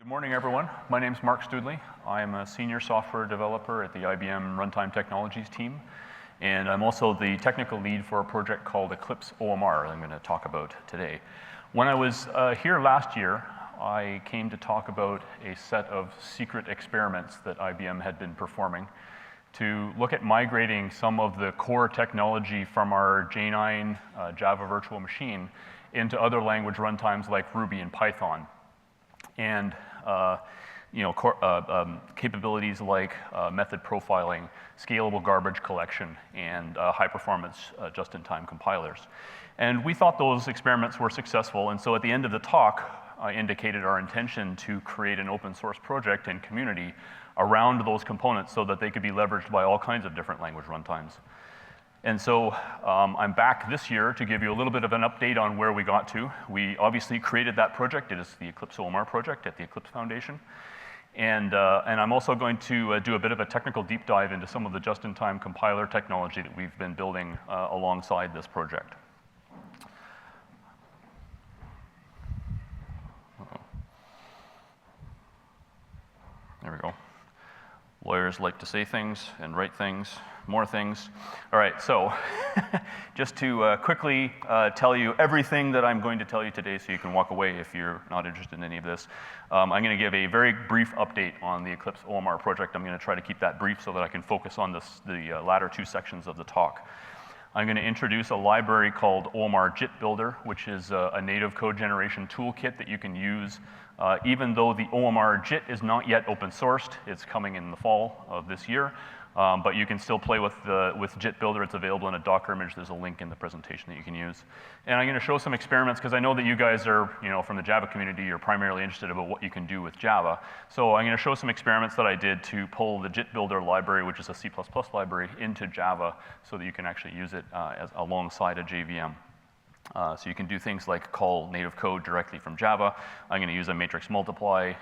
Good morning, everyone. My name is Mark Stoodley. I'm a senior software developer at the IBM Runtime Technologies team, and I'm also the technical lead for a project called Eclipse OMR that I'm going to talk about today. When I was here last year, I came to talk about a set of secret experiments that IBM had been performing to look at migrating some of the core technology from our J9 Java virtual machine into other language runtimes like Ruby and Python. And capabilities like method profiling, scalable garbage collection, and high-performance just-in-time compilers. And we thought those experiments were successful, and so at the end of the talk, I indicated our intention to create an open-source project and community around those components so that they could be leveraged by all kinds of different language runtimes. And so I'm back this year to give you a little bit of an update on where we got to. We obviously created that project. It is the Eclipse OMR project at the Eclipse Foundation. And I'm also going to do a bit of a technical deep dive into some of the just-in-time compiler technology that we've been building alongside this project. There we go. Lawyers like to say things and write things, more things. All right, so just to quickly tell you everything that I'm going to tell you today so you can walk away if you're not interested in any of this. I'm going to give a very brief update on the Eclipse OMR project. I'm going to try to keep that brief so that I can focus on the latter two sections of the talk. I'm going to introduce a library called OMR JIT Builder, which is a native code generation toolkit that you can use. Even though the OMR JIT is not yet open sourced, it's coming in the fall of this year, but you can still play with JIT Builder. It's available in a Docker image. There's a link in the presentation that you can use. And I'm going to show some experiments because I know that you guys are, from the Java community, you're primarily interested about what you can do with Java. So I'm going to show some experiments that I did to pull the JIT Builder library, which is a C++ library, into Java so that you can actually use it alongside a JVM. So you can do things like call native code directly from Java. I'm going to use a matrix multiply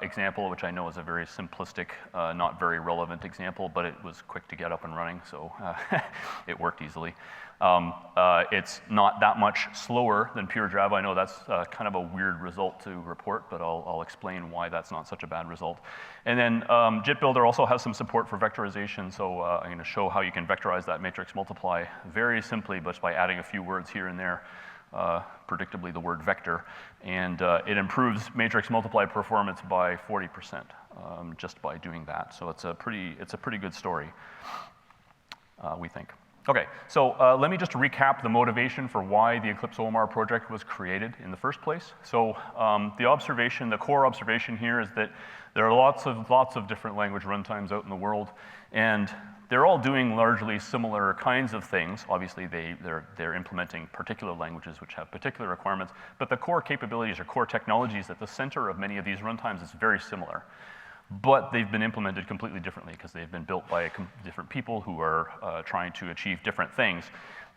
example, which I know is a very simplistic, not very relevant example, but it was quick to get up and running, so it worked easily. It's not that much slower than pure Java. I know that's kind of a weird result to report, but I'll explain why that's not such a bad result. And then JIT Builder also has some support for vectorization, so I'm going to show how you can vectorize that matrix multiply very simply, but by adding a few words here and there, predictably the word vector, and it improves matrix multiply performance by 40% just by doing that. So it's a pretty good story, we think. Okay, so let me just recap the motivation for why the Eclipse OMR project was created in the first place. So the core observation here is that there are lots of different language runtimes out in the world, and they're all doing largely similar kinds of things. Obviously, they're implementing particular languages which have particular requirements, but the core capabilities or core technologies at the center of many of these runtimes is very similar. But they've been implemented completely differently because they've been built by different people who are trying to achieve different things.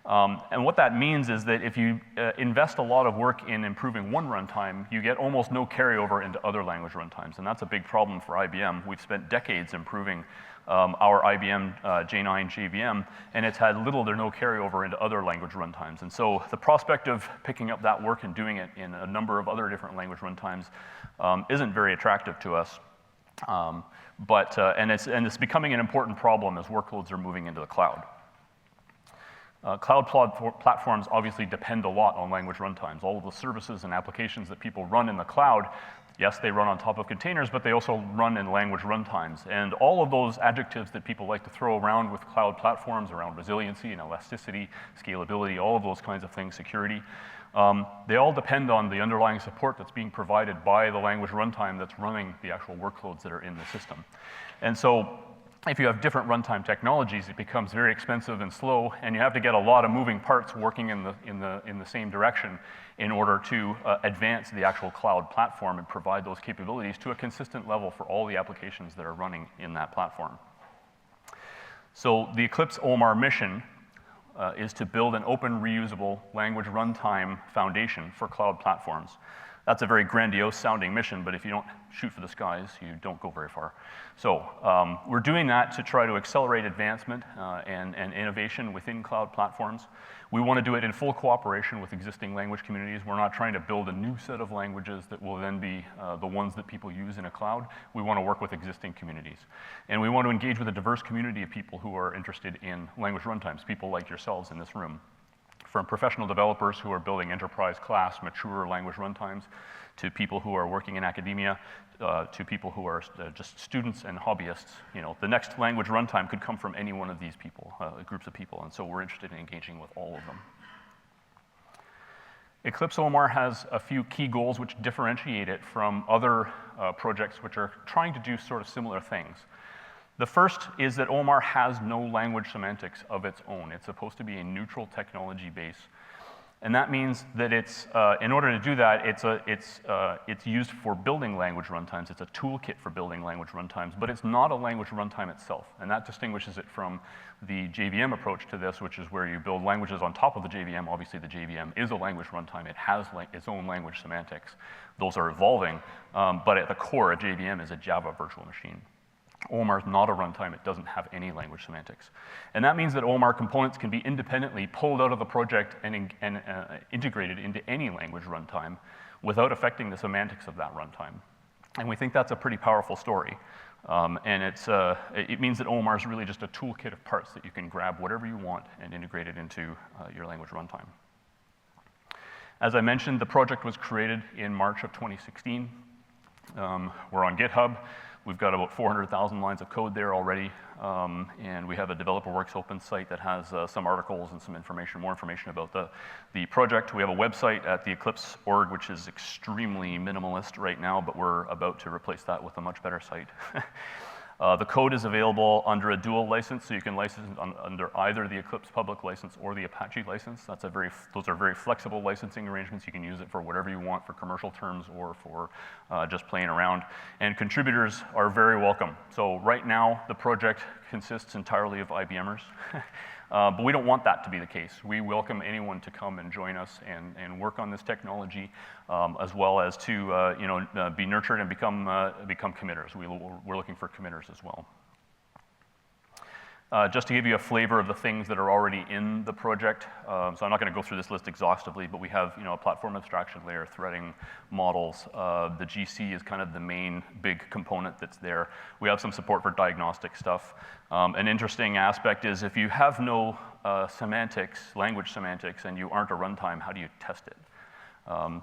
And what that means is that if you invest a lot of work in improving one runtime, you get almost no carryover into other language runtimes, and that's a big problem for IBM. We've spent decades improving our IBM J9 JVM, and it's had little or no carryover into other language runtimes. And so the prospect of picking up that work and doing it in a number of other different language runtimes isn't very attractive to us. And it's becoming an important problem as workloads are moving into the cloud. Cloud platforms obviously depend a lot on language runtimes. All of the services and applications that people run in the cloud, yes, they run on top of containers, but they also run in language runtimes. And all of those adjectives that people like to throw around with cloud platforms, around resiliency and elasticity, scalability, all of those kinds of things, security, they all depend on the underlying support that's being provided by the language runtime that's running the actual workloads that are in the system. And so if you have different runtime technologies, it becomes very expensive and slow, and you have to get a lot of moving parts working in the same direction in order to advance the actual cloud platform and provide those capabilities to a consistent level for all the applications that are running in that platform. So the Eclipse OMR mission is to build an open, reusable language runtime foundation for cloud platforms. That's a very grandiose sounding mission, but if you don't shoot for the skies, you don't go very far. So we're doing that to try to accelerate advancement and innovation within cloud platforms. We want to do it in full cooperation with existing language communities. We're not trying to build a new set of languages that will then be the ones that people use in a cloud. We want to work with existing communities. And we want to engage with a diverse community of people who are interested in language runtimes, people like yourselves in this room. From professional developers who are building enterprise-class, mature language runtimes, to people who are working in academia, to people who are just students and hobbyists. You know, the next language runtime could come from any one of these people, groups of people, and so we're interested in engaging with all of them. Eclipse OMR has a few key goals which differentiate it from other projects which are trying to do sort of similar things. The first is that OMR has no language semantics of its own. It's supposed to be a neutral technology base. And that means that it's, in order to do that, it's used for building language runtimes. It's a toolkit for building language runtimes, but it's not a language runtime itself. And that distinguishes it from the JVM approach to this, which is where you build languages on top of the JVM. Obviously, the JVM is a language runtime. It has its own language semantics. Those are evolving, but at the core, a JVM is a Java virtual machine. OMR is not a runtime. It doesn't have any language semantics. And that means that OMR components can be independently pulled out of the project and integrated into any language runtime without affecting the semantics of that runtime. And we think that's a pretty powerful story. And it means that OMR is really just a toolkit of parts that you can grab whatever you want and integrate it into your language runtime. As I mentioned, the project was created in March of 2016. We're on GitHub. We've got about 400,000 lines of code there already, and we have a DeveloperWorks open site that has some articles and some information, more information about the project. We have a website at the Eclipse org, which is extremely minimalist right now, but we're about to replace that with a much better site. The code is available under a dual license, so you can license it under either the Eclipse public license or the Apache license. Those are very flexible licensing arrangements. You can use it for whatever you want, for commercial terms or for just playing around. And contributors are very welcome. So right now, the project consists entirely of IBMers. But we don't want that to be the case. We welcome anyone to come and join us and work on this technology, as well as to be nurtured and become committers. We're looking for committers as well. Just to give you a flavor of the things that are already in the project, so I'm not going to go through this list exhaustively, but we have a platform abstraction layer, threading models. The GC is kind of the main big component that's there. We have some support for diagnostic stuff. An interesting aspect is if you have no language semantics, and you aren't a runtime, how do you test it?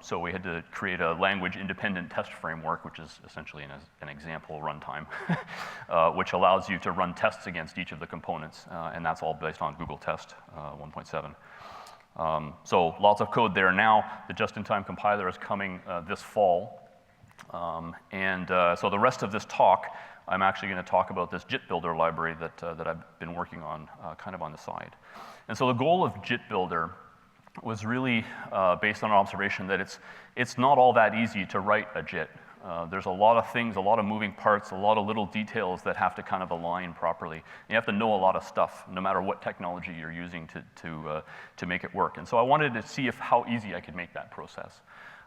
So we had to create a language-independent test framework, which is essentially an example runtime, which allows you to run tests against each of the components, and that's all based on Google Test 1.7. So lots of code there now. The just-in-time compiler is coming this fall, so the rest of this talk, I'm actually going to talk about this JIT Builder library that I've been working on kind of on the side. And so the goal of JIT Builder was really based on an observation that it's not all that easy to write a JIT. There's a lot of things, a lot of moving parts, a lot of little details that have to kind of align properly. You have to know a lot of stuff, no matter what technology you're using to make it work. And so I wanted to see how easy I could make that process.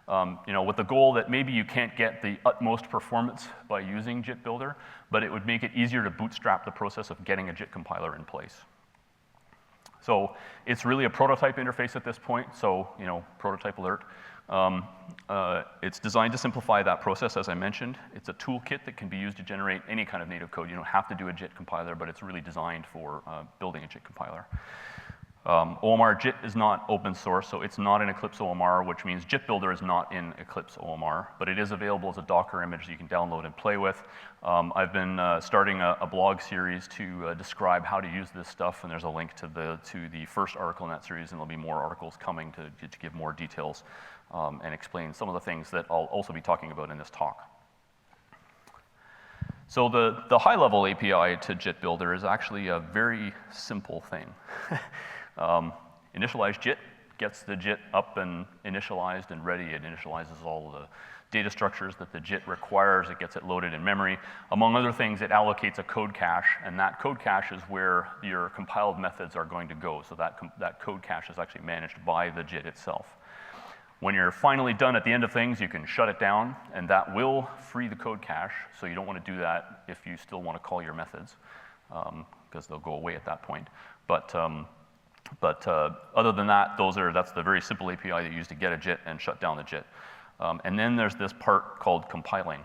With the goal that maybe you can't get the utmost performance by using JIT Builder, but it would make it easier to bootstrap the process of getting a JIT compiler in place. So it's really a prototype interface at this point, so prototype alert. It's designed to simplify that process, as I mentioned. It's a toolkit that can be used to generate any kind of native code. You don't have to do a JIT compiler, but it's really designed for building a JIT compiler. OMR JIT is not open source, so it's not in Eclipse OMR, which means JIT Builder is not in Eclipse OMR, but it is available as a Docker image that you can download and play with. I've been starting a blog series to describe how to use this stuff, and there's a link to the first article in that series, and there'll be more articles coming to give more details and explain some of the things that I'll also be talking about in this talk. So the high-level API to JIT Builder is actually a very simple thing. Initialize JIT, gets the JIT up and initialized and ready. It initializes all the data structures that the JIT requires. It gets it loaded in memory. Among other things, it allocates a code cache, and that code cache is where your compiled methods are going to go. So that code cache is actually managed by the JIT itself. When you're finally done at the end of things, you can shut it down, and that will free the code cache, so you don't want to do that if you still want to call your methods, because they'll go away at that point. But other than that, that's the very simple API that you use to get a JIT and shut down the JIT. And then there's this part called compiling.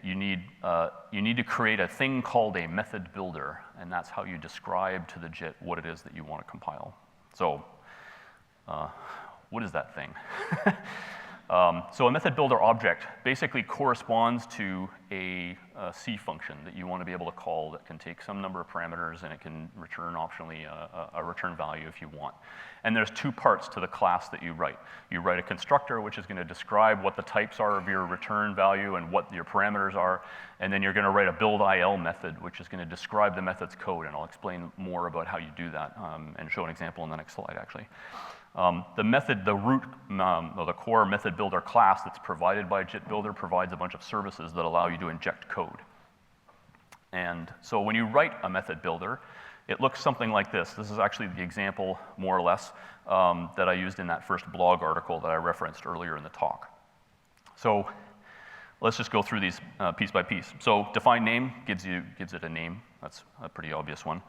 You need to create a thing called a method builder, and that's how you describe to the JIT what it is that you want to compile. So what is that thing? So a method builder object basically corresponds to a C function that you want to be able to call that can take some number of parameters, and it can return optionally a return value if you want. And there's two parts to the class that you write. You write a constructor, which is going to describe what the types are of your return value and what your parameters are, and then you're going to write a build.il method, which is going to describe the method's code, and I'll explain more about how you do that and show an example in the next slide, actually. The core method builder class that's provided by JIT Builder provides a bunch of services that allow you to inject code. And so when you write a method builder, it looks something like this. This is actually the example, more or less, that I used in that first blog article that I referenced earlier in the talk. So let's just go through these piece by piece. So define name gives it a name. That's a pretty obvious one.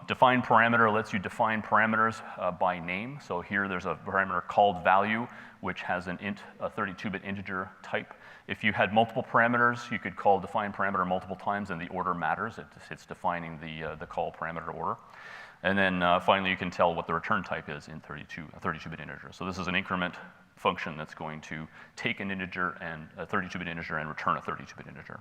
Define parameter lets you define parameters by name. So here there's a parameter called value, which has an int, a 32-bit integer type. If you had multiple parameters, you could call define parameter multiple times, and the order matters. It's defining the call parameter order. And then finally, you can tell what the return type is in a 32-bit integer. So this is an increment function that's going to take an integer and a 32-bit integer and return a 32-bit integer.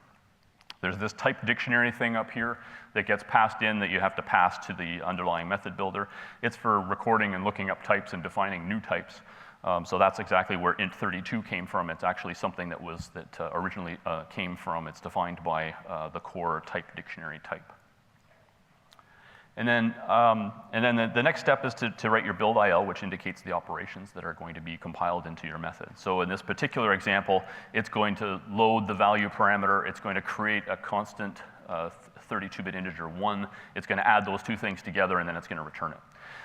There's this type dictionary thing up here that gets passed in that you have to pass to the underlying method builder. It's for recording and looking up types and defining new types. So that's exactly where int32 came from. It's actually something that originally came from. It's defined by the core type dictionary type. And then the next step is to write your build.il, which indicates the operations that are going to be compiled into your method. So in this particular example, it's going to load the value parameter. It's going to create a constant 32-bit integer 1. It's going to add those two things together, and then it's going to return it.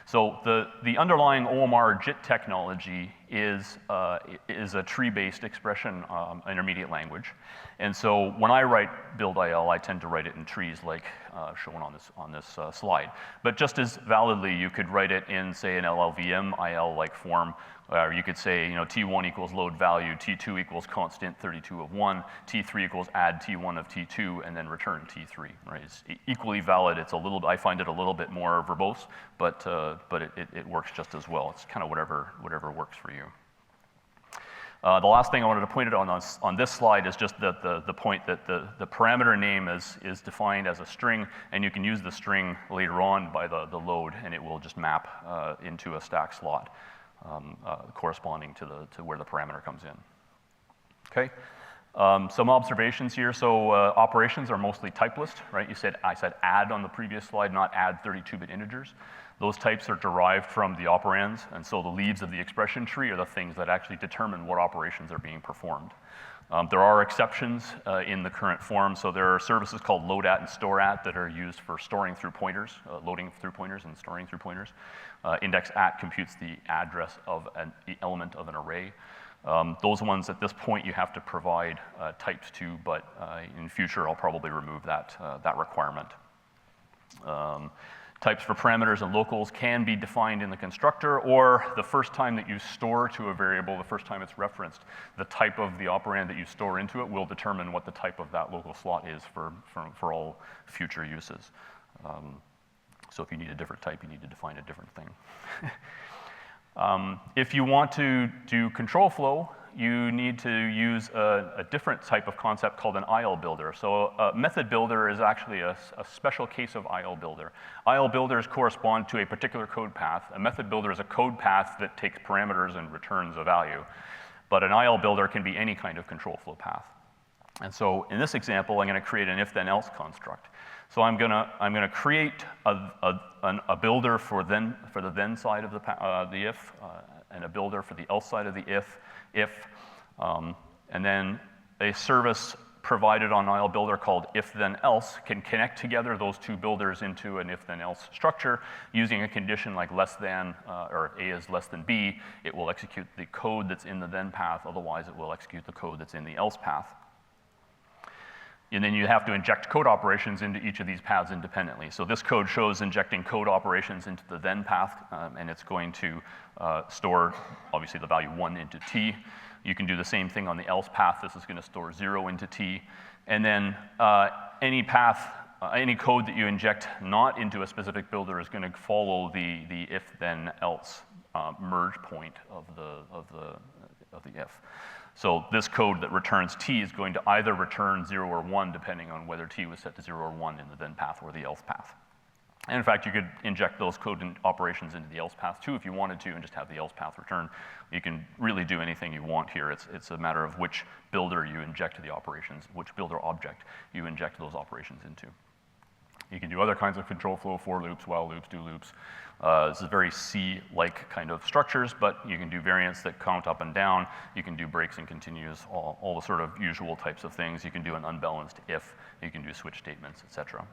So the underlying OMR JIT technology is a tree-based expression intermediate language. And so when I write build.il, I tend to write it in trees like shown on this slide. But just as validly, you could write it in, say, an LLVM IL-like form, or you could say, T1 equals load value, T2 equals constant 32 of 1, T3 equals add T1 of T2, and then return T3. Right? It's equally valid. I find it a little bit more verbose, but it works just as well. It's kind of whatever works for you. The last thing I wanted to point out on this slide is just the point that the parameter name is defined as a string, and you can use the string later on by the load, and it will just map into a stack slot corresponding to where the parameter comes in. Okay. Some observations here. So operations are mostly typeless, right? I said add on the previous slide, not add 32-bit integers. Those types are derived from the operands, and so the leaves of the expression tree are the things that actually determine what operations are being performed. There are exceptions in the current form. So there are services called load_at and store_at that are used for storing through pointers, loading through pointers and storing through pointers. Index_at computes the address of an element of an array. Those ones at this point you have to provide types to, but in future I'll probably remove that requirement. Types for parameters and locals can be defined in the constructor, or the first time that you store to a variable, the first time it's referenced, the type of the operand that you store into it will determine what the type of that local slot is for all future uses. So if you need a different type, you need to define a different thing. If you want to do control flow, you need to use a different type of concept called an IL builder. So a method builder is actually a special case of IL builder. IL builders correspond to a particular code path. A method builder is a code path that takes parameters and returns a value. But an IL builder can be any kind of control flow path. And so in this example, I'm going to create an if-then-else construct. So I'm going to create a builder for the then side of the if, and a builder for the else side of the if, and then a service provided on IL Builder called if then else can connect together those two builders into an if then else structure using a condition like less than or A is less than B. It will execute the code that's in the then path, otherwise it will execute the code that's in the else path. And then you have to inject code operations into each of these paths independently. So this code shows injecting code operations into the then path, and it's going to store, obviously, the value 1 into T. You can do the same thing on the else path. This is going to store 0 into T. And then any path, any code that you inject not into a specific builder is going to follow the if then else merge point of the if. So this code that returns T is going to either return 0 or 1, depending on whether T was set to 0 or 1 in the then path or the else path. And in fact, you could inject those code operations into the else path too if you wanted to and just have the else path return. You can really do anything you want here. It's a matter of which builder you inject the operations, which builder object you inject those operations into. You can do other kinds of control flow, for loops, while loops, do loops. This is very C-like kind of structures, but you can do variants that count up and down. You can do breaks and continues, all the sort of usual types of things. You can do an unbalanced if. You can do switch statements, etc.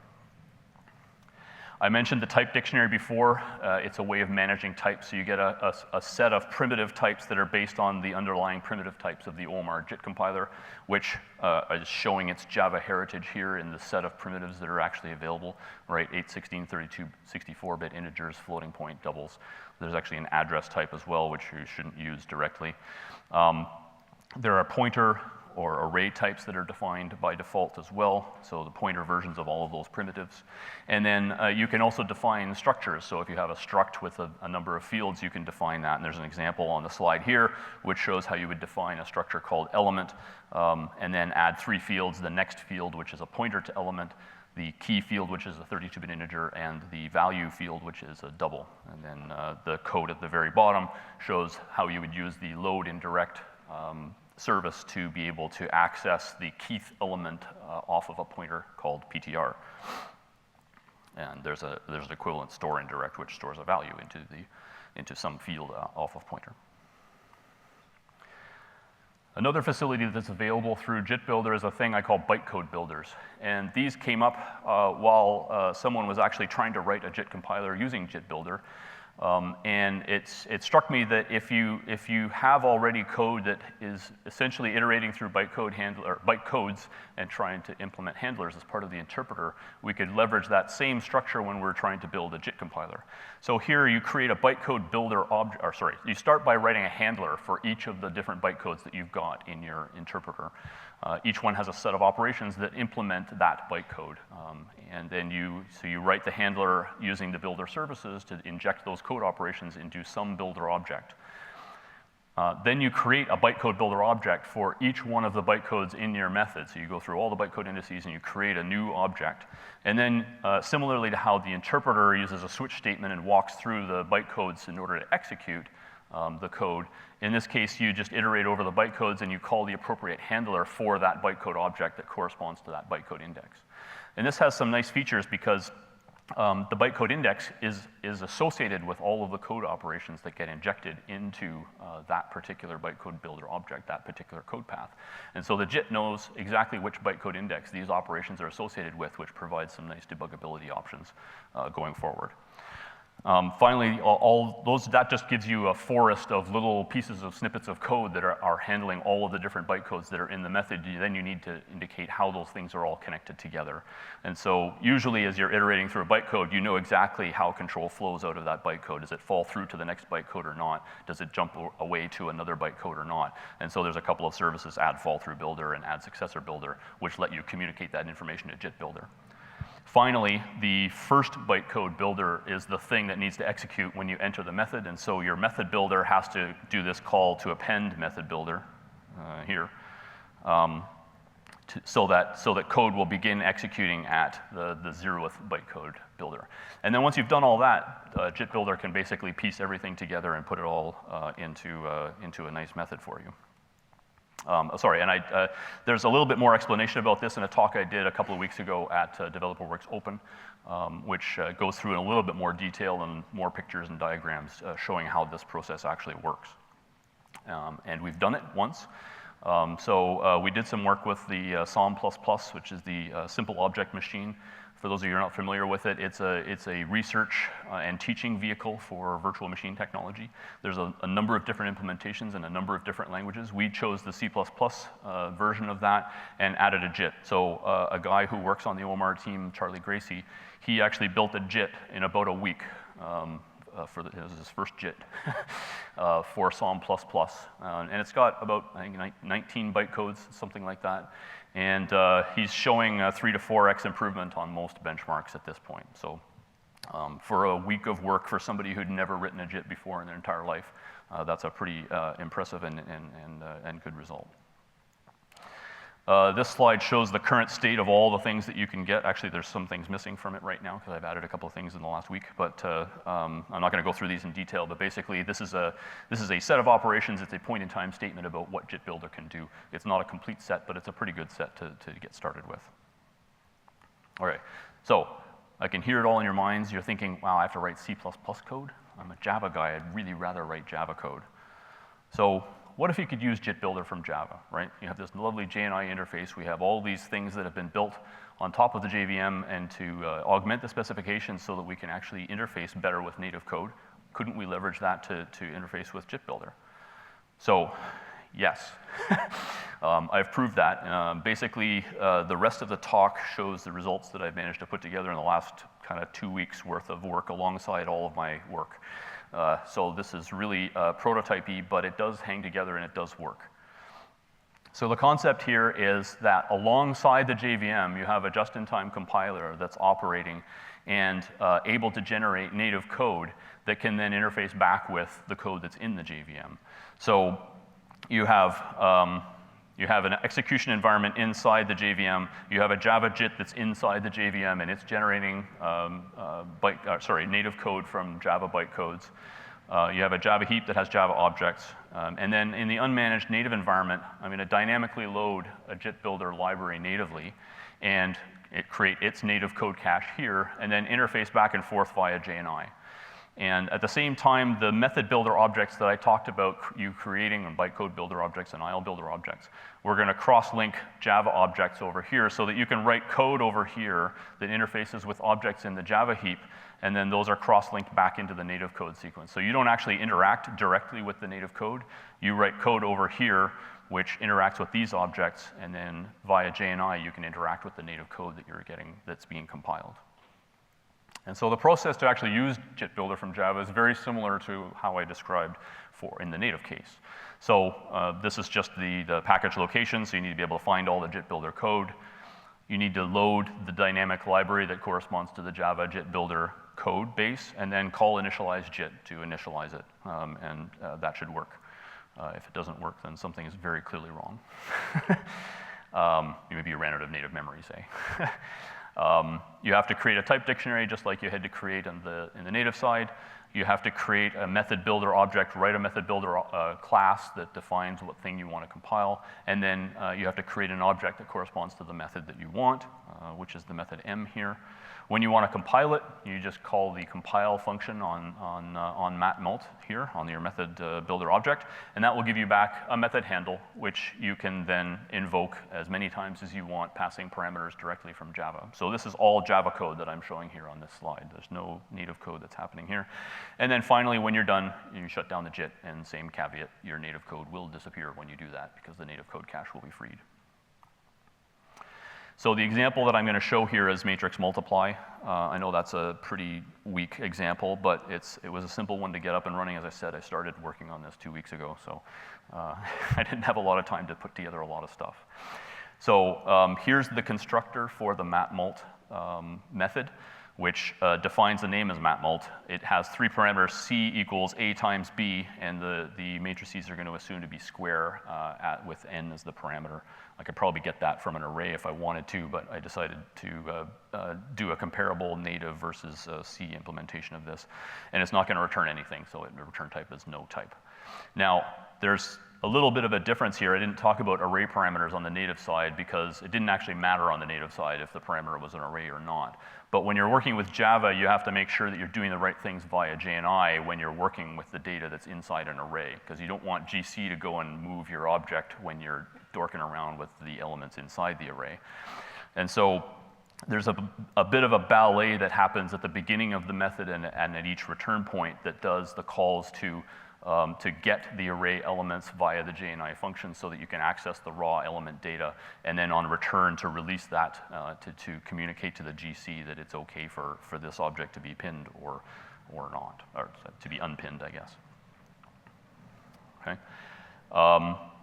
I mentioned the type dictionary before. It's a way of managing types. So you get a set of primitive types that are based on the underlying primitive types of the OMR JIT compiler, which is showing its Java heritage here in the set of primitives that are actually available, right? 8, 16, 32, 64-bit integers, floating point, doubles. There's actually an address type as well, which you shouldn't use directly. There are pointer or array types that are defined by default as well, so the pointer versions of all of those primitives. And then you can also define structures, so if you have a struct with a number of fields, you can define that, and there's an example on the slide here which shows how you would define a structure called element, and then add 3 fields, the next field, which is a pointer to element, the key field, which is a 32-bit integer, and the value field, which is a double. And then the code at the very bottom shows how you would use the load indirect service to be able to access the key element off of a pointer called PTR. And there's an equivalent store indirect which stores a value into some field off of pointer. Another facility that's available through JIT Builder is a thing I call Bytecode Builders. And these came up while someone was actually trying to write a JIT compiler using JIT Builder. And it struck me that if you have already code that is essentially iterating through bytecodes and trying to implement handlers as part of the interpreter, we could leverage that same structure when we're trying to build a JIT compiler. So here you create a bytecode builder object, or sorry, you start by writing a handler for each of the different bytecodes that you've got in your interpreter. Each one has a set of operations that implement that bytecode. And then you write the handler using the builder services to inject those code operations into some builder object. Then you create a bytecode builder object for each one of the bytecodes in your method. So you go through all the bytecode indices and you create a new object. And then similarly to how the interpreter uses a switch statement and walks through the bytecodes in order to execute the code, in this case you just iterate over the bytecodes and you call the appropriate handler for that bytecode object that corresponds to that bytecode index. And this has some nice features because the bytecode index is associated with all of the code operations that get injected into that particular bytecode builder object, that particular code path. And so the JIT knows exactly which bytecode index these operations are associated with, which provides some nice debuggability options going forward. Finally, that just gives you a forest of little pieces of snippets of code that are handling all of the different bytecodes that are in the method. Then you need to indicate how those things are all connected together. And so usually as you're iterating through a bytecode, you know exactly how control flows out of that bytecode. Does it fall through to the next bytecode or not? Does it jump away to another bytecode or not? And so there's a couple of services, add fall through builder and add successor builder, which let you communicate that information to JIT Builder. Finally, the first bytecode builder is the thing that needs to execute when you enter the method, and so your method builder has to do this call to append method builder here, so that code will begin executing at the 0th bytecode builder. And then once you've done all that, JIT Builder can basically piece everything together and put it all into a nice method for you. There's a little bit more explanation about this in a talk I did a couple of weeks ago at DeveloperWorks Open, which goes through in a little bit more detail and more pictures and diagrams showing how this process actually works. And we've done it once. We did some work with the SOM++, which is the Simple Object Machine. For those of you who are not familiar with it, it's a research and teaching vehicle for virtual machine technology. There's a number of different implementations in a number of different languages. We chose the C++ version of that and added a JIT. So a guy who works on the OMR team, Charlie Gracie, he actually built a JIT in about a week. It was his first JIT for SOM++. And it's got about, I think, 19 bytecodes, something like that. And he's showing a 3 to 4x improvement on most benchmarks at this point. So for a week of work for somebody who'd never written a JIT before in their entire life, that's a pretty impressive and good result. This slide shows the current state of all the things that you can get. Actually, there's some things missing from it right now because I've added a couple of things in the last week, but I'm not going to go through these in detail, but basically this is a set of operations. It's a point-in-time statement about what JIT Builder can do. It's not a complete set, but it's a pretty good set to get started with. All right, so I can hear it all in your minds. You're thinking, wow, I have to write C++ code? I'm a Java guy. I'd really rather write Java code. So what if you could use JIT Builder from Java, right? You have this lovely JNI interface. We have all these things that have been built on top of the JVM and to augment the specifications so that we can actually interface better with native code. Couldn't we leverage that to interface with JIT Builder? So, yes. I've proved that. Basically, the rest of the talk shows the results that I've managed to put together in the last kind of 2 weeks worth of work alongside all of my work. So this is really prototype-y, but it does hang together and it does work. So the concept here is that alongside the JVM, you have a just-in-time compiler that's operating and able to generate native code that can then interface back with the code that's in the JVM. So you have an execution environment inside the JVM. You have a Java JIT that's inside the JVM, and it's generating native code from Java bytecodes. You have a Java heap that has Java objects. And then in the unmanaged native environment, I'm going to dynamically load a JIT Builder library natively, and create its native code cache here, and then interface back and forth via JNI. And at the same time, the method builder objects that I talked about you creating, and bytecode builder objects and IL builder objects, we're going to cross-link Java objects over here so that you can write code over here that interfaces with objects in the Java heap, and then those are cross-linked back into the native code sequence. So you don't actually interact directly with the native code. You write code over here, which interacts with these objects, and then via JNI, you can interact with the native code that you're getting that's being compiled. And so the process to actually use JIT Builder from Java is very similar to how I described in the native case. So this is just the package location, so you need to be able to find all the JIT Builder code. You need to load the dynamic library that corresponds to the Java JIT Builder code base, and then call initialize JIT to initialize it, and that should work. If it doesn't work, then something is very clearly wrong. Maybe you ran out of native memory, say. You have to create a type dictionary just like you had to create in the native side. You have to create a method builder object, write a method builder class that defines what thing you want to compile, and then you have to create an object that corresponds to the method that you want, which is the method M here. When you want to compile it, you just call the compile function on matmult here, on your method builder object, and that will give you back a method handle, which you can then invoke as many times as you want, passing parameters directly from Java. So this is all Java code that I'm showing here on this slide. There's no native code that's happening here. And then finally, when you're done, you shut down the JIT, and same caveat, your native code will disappear when you do that because the native code cache will be freed. So the example that I'm going to show here is matrix multiply. I know that's a pretty weak example, but it was a simple one to get up and running. As I said, I started working on this 2 weeks ago, so I didn't have a lot of time to put together a lot of stuff. So here's the constructor for the matmult method, which defines the name as matmult. It has 3 parameters, C equals A times B, and the matrices are going to assume to be square with N as the parameter. I could probably get that from an array if I wanted to, but I decided to do a comparable native versus C implementation of this. And it's not going to return anything, so the return type is no type. Now, there's a little bit of a difference here. I didn't talk about array parameters on the native side because it didn't actually matter on the native side if the parameter was an array or not. But when you're working with Java, you have to make sure that you're doing the right things via JNI when you're working with the data that's inside an array, because you don't want GC to go and move your object when you're dorking around with the elements inside the array. And so there's a bit of a ballet that happens at the beginning of the method and at each return point that does the calls to get the array elements via the JNI function so that you can access the raw element data, and then on return to release that to communicate to the GC that it's okay for this object to be pinned or not, or to be unpinned, I guess. Okay.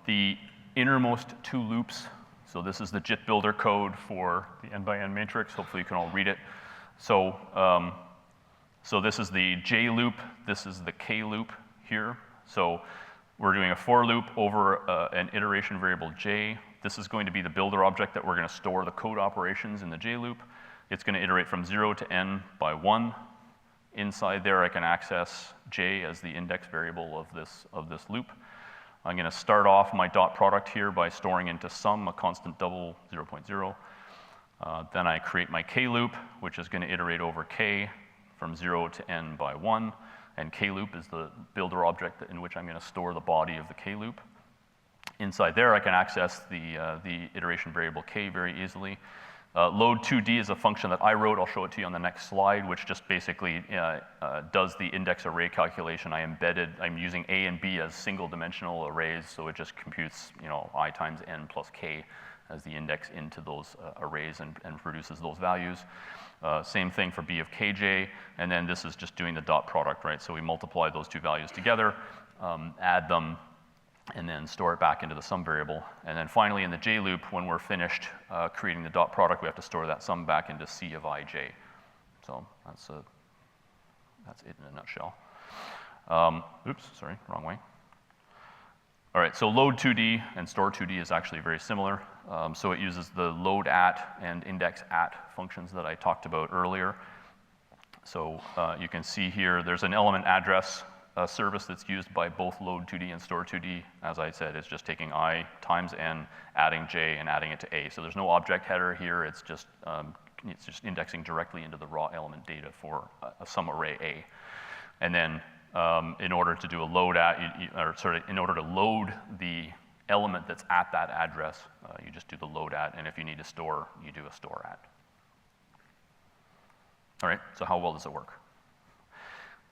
The innermost two loops, so this is the JIT Builder code for the n-by-n matrix. Hopefully you can all read it. So, so this is the J loop, this is the K loop here. So we're doing a for loop over an iteration variable J. This is going to be the builder object that we're going to store the code operations in the J loop. It's going to iterate from 0 to n by 1. Inside there I can access J as the index variable of this loop. I'm going to start off my dot product here by storing into SOM a constant double 0.0. Then I create my K loop, which is going to iterate over K from 0 to n by 1. And K loop is the builder object in which I'm going to store the body of the K loop. Inside there, I can access the iteration variable K very easily. Load2d is a function that I wrote. I'll show it to you on the next slide, which just basically does the index array calculation. I'm using A and B as single-dimensional arrays, so it just computes, I times n plus k as the index into those arrays and produces those values. Same thing for B of kj, and then this is just doing the dot product, right? So we multiply those two values together, add them, and then store it back into the SOM variable. And then finally in the J loop, when we're finished creating the dot product, we have to store that SOM back into C of ij. So that's it in a nutshell. Oops, sorry, wrong way. All right, so load2d and store2d is actually very similar. So it uses the load at and index at functions that I talked about earlier. So you can see here, there's an element address service that's used by both load2d and store2d. As I said, it's just taking I times n, adding j, and adding it to a. So there's no object header here. It's just indexing directly into the raw element data for some array a. And then in order to do a load at, in order to load the element that's at that address, you just do the load at, and if you need to store, you do a store at. All right, so how well does it work?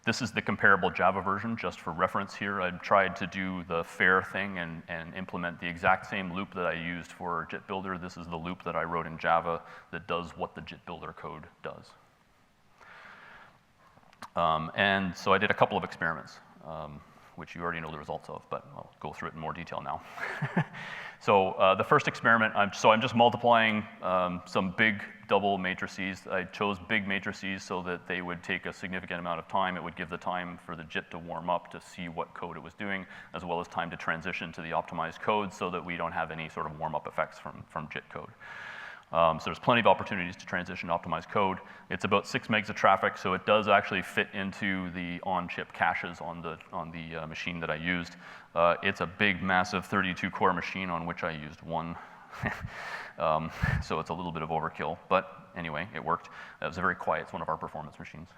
This is the comparable Java version, just for reference here. I tried to do the fair thing and implement the exact same loop that I used for JIT Builder. This is the loop that I wrote in Java that does what the JIT Builder code does. And so I did a couple of experiments, which you already know the results of, but I'll go through it in more detail now. So the first experiment, I'm just multiplying some big double matrices. I chose big matrices so that they would take a significant amount of time. It would give the time for the JIT to warm up to see what code it was doing, as well as time to transition to the optimized code so that we don't have any sort of warm-up effects from JIT code. So there's plenty of opportunities to transition to optimized code. It's about 6 megs of traffic, so it does actually fit into the on-chip caches on the machine that I used. It's a big, massive 32-core machine on which I used one. So it's a little bit of overkill, but anyway, it worked. It was very quiet. It's one of our performance machines.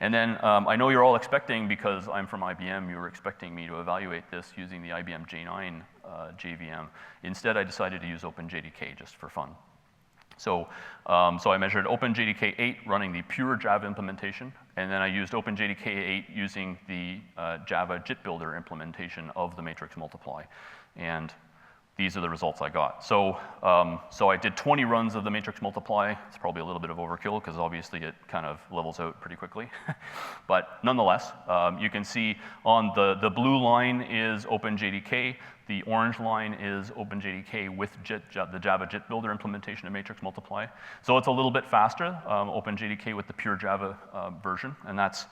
And then I know you're all expecting, because I'm from IBM, you were expecting me to evaluate this using the IBM J9 JVM. Instead, I decided to use OpenJDK just for fun. So I measured OpenJDK 8 running the pure Java implementation, and then I used OpenJDK 8 using the Java JIT Builder implementation of the matrix multiply. And these are the results I got. So I did 20 runs of the matrix multiply. It's probably a little bit of overkill because obviously it kind of levels out pretty quickly. But nonetheless, you can see on the blue line is OpenJDK. The orange line is OpenJDK with the Java JIT Builder implementation of matrix multiply. So it's a little bit faster, OpenJDK with the pure Java version, and that's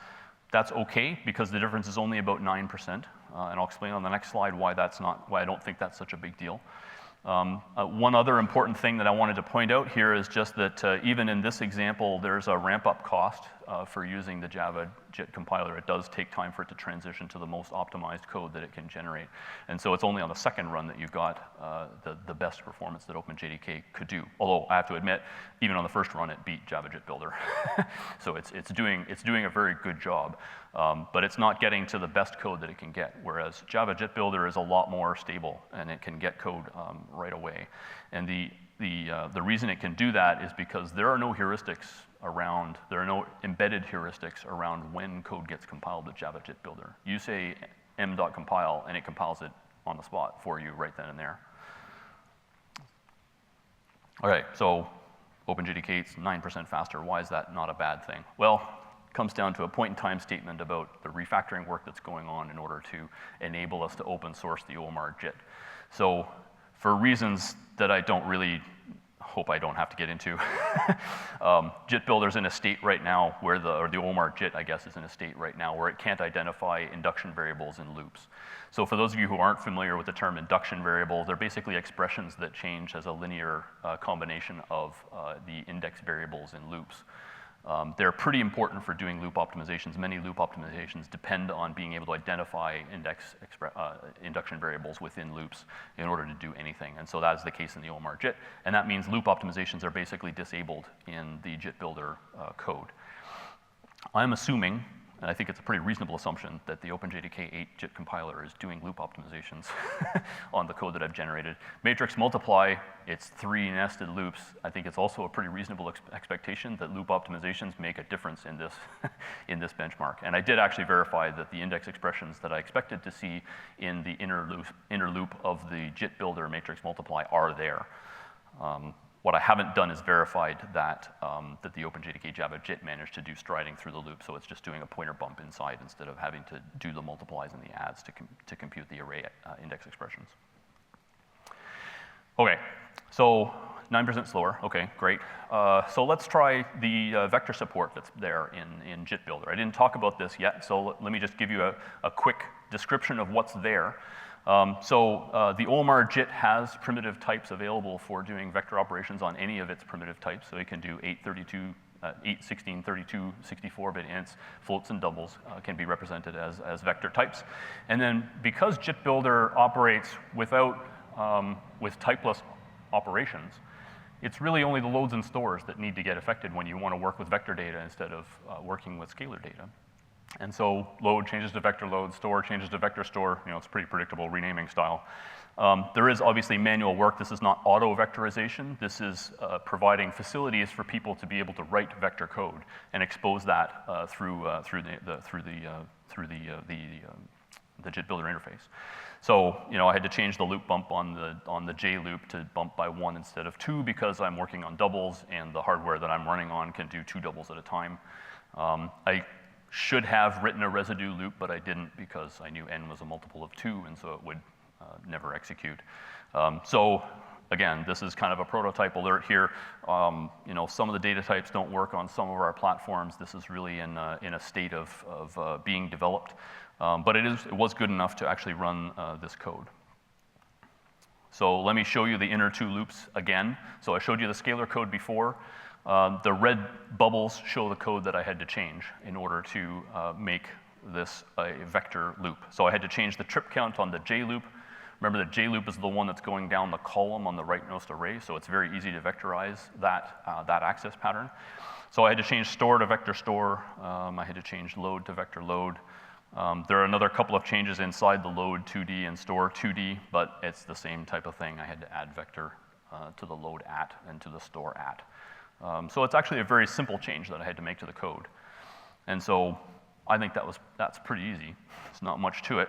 okay because the difference is only about 9%. And I'll explain on the next slide why I don't think that's such a big deal. One other important thing that I wanted to point out here is just that even in this example, there's a ramp-up cost for using the Java JIT compiler, it does take time for it to transition to the most optimized code that it can generate. And so it's only on the second run that you got the best performance that OpenJDK could do. Although I have to admit, even on the first run, it beat Java JIT Builder. So it's doing a very good job, but it's not getting to the best code that it can get, whereas Java JIT Builder is a lot more stable, and it can get code right away. And the reason it can do that is because there are no heuristics around, there are no embedded heuristics around when code gets compiled with Java JIT Builder. You say m.compile, and it compiles it on the spot for you right then and there. Okay, so OpenJDK is 9% faster. Why is that not a bad thing? Well, it comes down to a point-in-time statement about the refactoring work that's going on in order to enable us to open source the OMR JIT. So for reasons that I don't really hope I don't have to get into, JIT Builder's in a state right now where or the OMR JIT, I guess, is in a state right now where it can't identify induction variables in loops. So for those of you who aren't familiar with the term induction variable, they're basically expressions that change as a linear combination of the index variables in loops. They're pretty important for doing loop optimizations. Many loop optimizations depend on being able to identify induction variables within loops in order to do anything. And so that is the case in the OMR JIT. And that means loop optimizations are basically disabled in the JIT Builder code. I'm assuming, and I think it's a pretty reasonable assumption, that the OpenJDK 8 JIT compiler is doing loop optimizations on the code that I've generated. Matrix multiply, it's 3 nested loops. I think it's also a pretty reasonable expectation that loop optimizations make a difference in this, in this benchmark. And I did actually verify that the index expressions that I expected to see in the inner loop of the JIT Builder matrix multiply are there. What I haven't done is verified that, that the OpenJDK Java JIT managed to do striding through the loop, so it's just doing a pointer bump inside instead of having to do the multiplies and the adds to compute the array index expressions. Okay, so 9% slower, okay, great. So let's try the vector support that's there in JIT Builder. I didn't talk about this yet, so let me just give you a quick description of what's there. The OMR JIT has primitive types available for doing vector operations on any of its primitive types. So it can do 8, 16, 32, 64-bit ints, floats and doubles can be represented as vector types. And then because JIT Builder operates with typeless operations, it's really only the loads and stores that need to get affected when you want to work with vector data instead of working with scalar data. And so load changes to vector load, store changes to vector store. You know, it's pretty predictable renaming style. There is obviously manual work. This is not auto vectorization. This is providing facilities for people to be able to write vector code and expose that through the JIT Builder interface. So, you know, I had to change the loop bump on the J loop to bump by 1 instead of 2 because I'm working on doubles, and the hardware that I'm running on can do 2 doubles at a time. I should have written a residue loop, but I didn't because I knew n was a multiple of 2, and so it would never execute. So again, this is kind of a prototype alert here. You know, some of the data types don't work on some of our platforms. This is really in a state of being developed, but it was good enough to actually run this code. So let me show you the inner 2 loops again. So I showed you the scalar code before. The red bubbles show the code that I had to change in order to make this a vector loop. So I had to change the trip count on the J loop. Remember, the J loop is the one that's going down the column on the rightmost array, so it's very easy to vectorize that access pattern. So I had to change store to vector store. I had to change load to vector load. There are another couple of changes inside the load 2D and store 2D, but it's the same type of thing. I had to add vector to the load at and to the store at. So it's actually a very simple change that I had to make to the code. And so I think that's pretty easy. It's not much to it.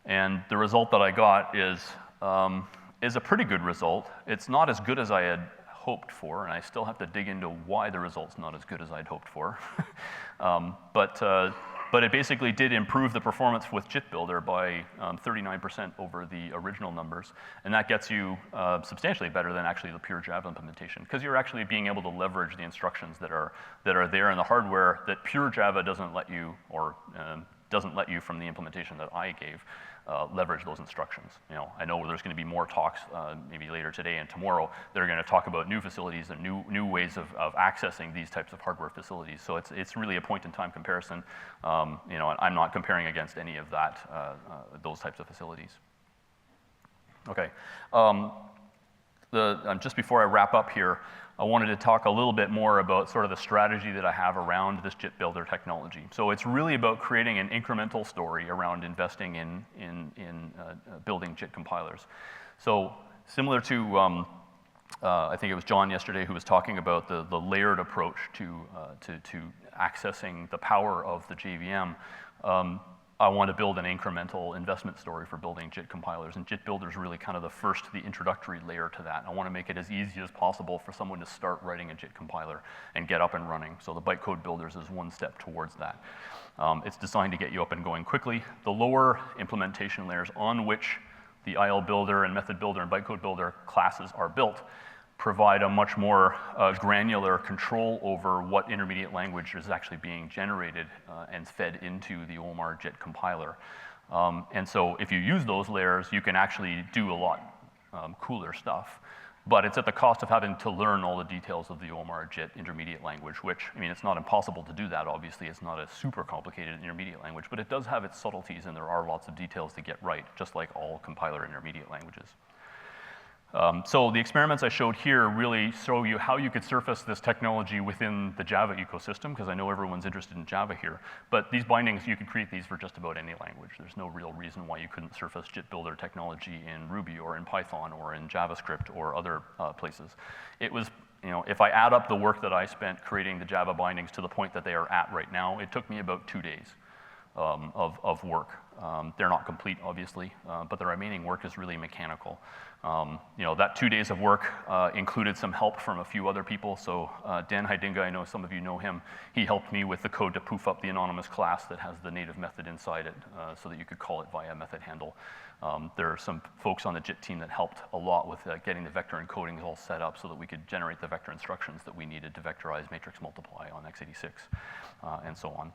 And the result that I got is a pretty good result. It's not as good as I had hoped for, and I still have to dig into why the result's not as good as I'd hoped for. But it basically did improve the performance with JIT Builder by 39% over the original numbers, and that gets you substantially better than actually the pure Java implementation, because you're actually being able to leverage the instructions that are there in the hardware that pure Java doesn't let you, or doesn't let you from the implementation that I gave. leverage those instructions. You know, I know there's going to be more talks maybe later today and tomorrow that are going to talk about new facilities and new ways of accessing these types of hardware facilities. So it's really a point-in-time comparison. You know, I'm not comparing against any of that, those types of facilities. Okay. Just before I wrap up here, I wanted to talk a little bit more about sort of the strategy that I have around this JIT Builder technology. So it's really about creating an incremental story around investing in building JIT compilers. So similar to, I think it was John yesterday who was talking about the layered approach to accessing the power of the JVM. I want to build an incremental investment story for building JIT compilers, and JIT Builder is really kind of the introductory layer to that. I want to make it as easy as possible for someone to start writing a JIT compiler and get up and running. So the Bytecode Builders is one step towards that. It's designed to get you up and going quickly. The lower implementation layers on which the IL Builder and Method Builder and Bytecode Builder classes are built provide a much more granular control over what intermediate language is actually being generated and fed into the OMR JIT compiler. And so if you use those layers, you can actually do a lot cooler stuff. But it's at the cost of having to learn all the details of the OMR JIT intermediate language, which, I mean, it's not impossible to do that, obviously. It's not a super complicated intermediate language, but it does have its subtleties, and there are lots of details to get right, just like all compiler intermediate languages. So the experiments I showed here really show you how you could surface this technology within the Java ecosystem, because I know everyone's interested in Java here. But these bindings, you can create these for just about any language. There's no real reason why you couldn't surface JIT Builder technology in Ruby or in Python or in JavaScript or other places. It was, you know, if I add up the work that I spent creating the Java bindings to the point that they are at right now, it took me about 2 days of work. They're not complete, obviously, but the remaining work is really mechanical. You know, that 2 days of work included some help from a few other people. So Dan Heidinga, I know some of you know him, he helped me with the code to poof up the anonymous class that has the native method inside it so that you could call it via method handle. There are some folks on the JIT team that helped a lot with getting the vector encodings all set up so that we could generate the vector instructions that we needed to vectorize matrix multiply on x86 and so on.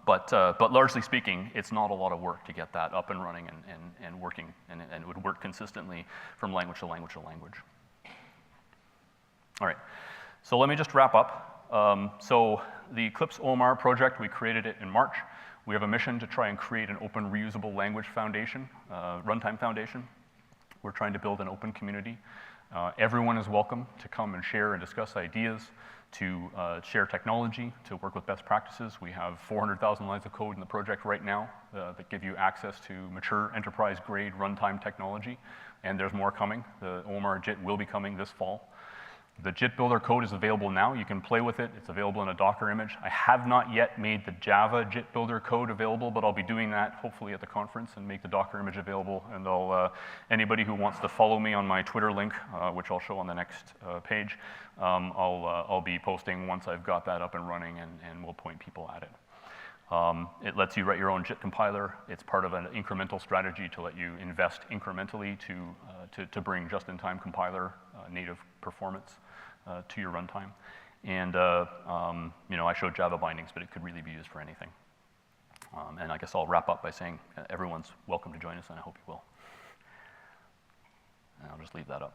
But largely speaking, it's not a lot of work to get that up and running and working, and it would work consistently from language to language to language. All right, so let me just wrap up. So the Eclipse OMR project, we created it in March. We have a mission to try and create an open reusable language foundation, runtime foundation. We're trying to build an open community. Everyone is welcome to come and share and discuss ideas, to share technology, to work with best practices. We have 400,000 lines of code in the project right now that give you access to mature enterprise-grade runtime technology, and there's more coming. The OMR JIT will be coming this fall. The JIT Builder code is available now. You can play with it. It's available in a Docker image. I have not yet made the Java JIT Builder code available, but I'll be doing that hopefully at the conference and make the Docker image available. And anybody who wants to follow me on my Twitter link, which I'll show on the next page, I'll be posting once I've got that up and running, and we'll point people at it. It lets you write your own JIT compiler. It's part of an incremental strategy to let you invest incrementally to bring just-in-time compiler native performance to your runtime. And you know, I showed Java bindings, but it could really be used for anything. And I guess I'll wrap up by saying everyone's welcome to join us, and I hope you will. And I'll just leave that up.